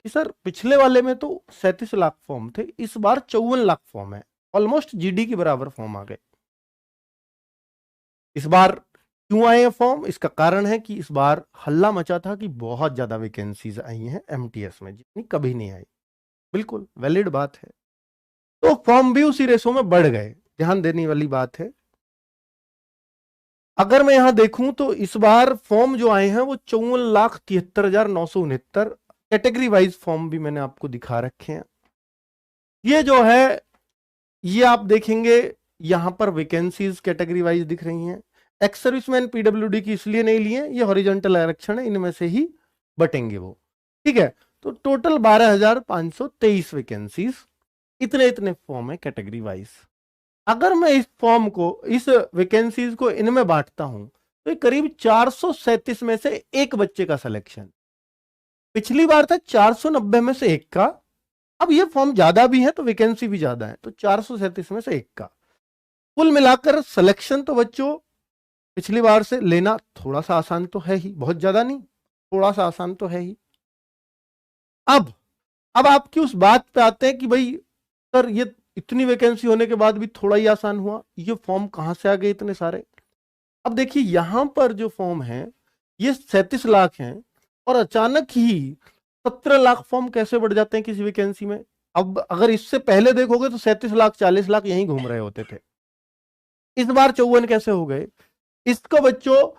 कि सर पिछले वाले में तो 37 लाख फॉर्म थे, इस बार 54 लाख फॉर्म है, ऑलमोस्ट जीडी के बराबर फॉर्म आ गए। इस बार क्यों आए हैं फॉर्म? इसका कारण है कि इस बार हल्ला मचा था कि बहुत ज्यादा वैकेंसीज आई हैं एमटीएस में, जितनी कभी नहीं आई। बिल्कुल वैलिड बात है, तो फॉर्म भी उसी रेशो में बढ़ गए, ध्यान देने वाली बात है। अगर मैं यहां देखूं तो इस बार फॉर्म जो आए हैं वो 54,73,969 कैटेगरी वाइज फॉर्म भी मैंने आपको दिखा रखे हैं। ये जो है ये आप देखेंगे यहां पर वैकेंसीज कैटेगरी वाइज दिख रही हैं। एक्स सर्विसमैन पीडब्ल्यूडी की इसलिए नहीं लिए, ये हॉरिजॉन्टल आरक्षण है, इनमें से ही बटेंगे वो, ठीक है। तो टोटल 12,523 वैकेंसीज, इतने इतने फॉर्म है कैटेगरी वाइज। अगर मैं इस फॉर्म को, इस वैकेंसीज को इनमें बांटता हूं तो करीब 437 में से एक बच्चे का सिलेक्शन। पिछली बार था 490 में से एक का, अब ये फॉर्म ज्यादा भी है तो वैकेंसी भी ज्यादा है, तो 437 में से एक का। कुल मिलाकर सिलेक्शन तो बच्चों पिछली बार से लेना थोड़ा सा आसान तो है ही, बहुत ज्यादा नहीं, थोड़ा सा आसान तो है ही। अब आपकी उस बात पे आते हैं कि भाई सर ये इतनी वैकेंसी होने के बाद भी थोड़ा ही आसान हुआ, ये फॉर्म कहां से आ गए इतने सारे? अब देखिए यहां पर जो फॉर्म है ये 37 लाख हैं, और अचानक ही 17 लाख फॉर्म कैसे बढ़ जाते हैं किसी वैकेंसी में? अब अगर इससे पहले देखोगे तो 37 लाख 40 लाख यहीं घूम रहे होते थे, इस बार 54 कैसे हो गए? इसको बच्चों,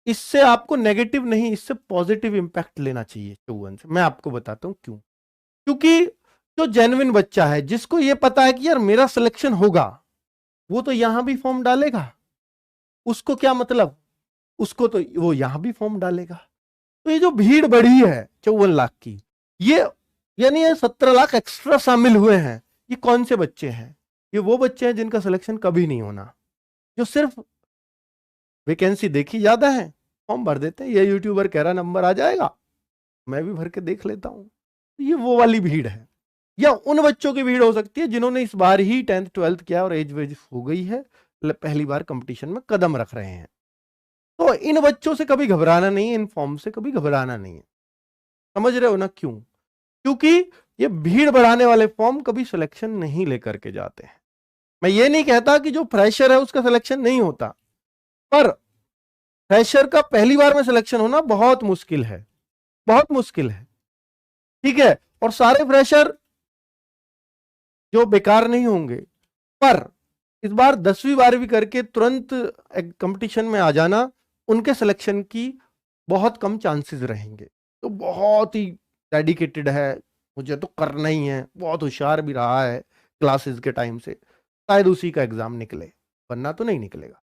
इससे आपको नेगेटिव नहीं, इससे पॉजिटिव इंपैक्ट लेना चाहिए 54 से। मैं आपको बताता हूं क्यों। क्योंकि जो जेन्युइन बच्चा है, जिसको ये पता है कि यार मेरा सिलेक्शन होगा, वो तो यहां भी फॉर्म डालेगा, उसको क्या मतलब, उसको तो वो यहां भी फॉर्म डालेगा। तो ये जो भीड़ बढ़ी है 54 लाख की, ये यानी ये 17 लाख एक्स्ट्रा शामिल हुए हैं, ये कौन से बच्चे हैं? ये वो बच्चे हैं जिनका सिलेक्शन कभी नहीं होना, जो सिर्फ वैकेंसी देखी ज्यादा है फॉर्म भर देते हैं, ये यूट्यूबर कह रहा नंबर आ जाएगा मैं भी भर के देख लेता हूं। ये वो वाली भीड़ है, या उन बच्चों की भीड़ हो सकती है जिन्होंने इस बार ही 10th 12th किया और एज वेज हो गई है, पहली बार कंपटीशन में कदम रख रहे हैं। तो इन बच्चों से कभी घबराना नहीं है, इन फॉर्म से कभी घबराना नहीं है, समझ रहे हो ना क्यों? क्योंकि ये भीड़ बढ़ाने वाले फॉर्म कभी सिलेक्शन नहीं लेकर के जाते हैं। मैं ये नहीं कहता कि जो फ्रेशर है उसका सिलेक्शन नहीं होता, पर फ्रेशर का पहली बार में सिलेक्शन होना बहुत मुश्किल है, बहुत मुश्किल है, ठीक है। और सारे फ्रेशर जो बेकार नहीं होंगे, पर इस बार 10वीं 12वीं करके तुरंत कंपटीशन में आ जाना, उनके सिलेक्शन की बहुत कम चांसेस रहेंगे। तो बहुत ही डेडिकेटेड है, मुझे तो करना ही है, बहुत होशियार भी रहा है क्लासेस के टाइम से, शायद उसी का एग्जाम निकले, वरना तो नहीं निकलेगा,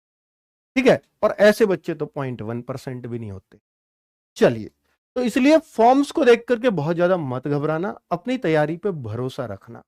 ठीक है। और ऐसे बच्चे तो 0.1% भी नहीं होते। चलिए, तो इसलिए फॉर्म्स को देख करके बहुत ज्यादा मत घबराना, अपनी तैयारी पे भरोसा रखना।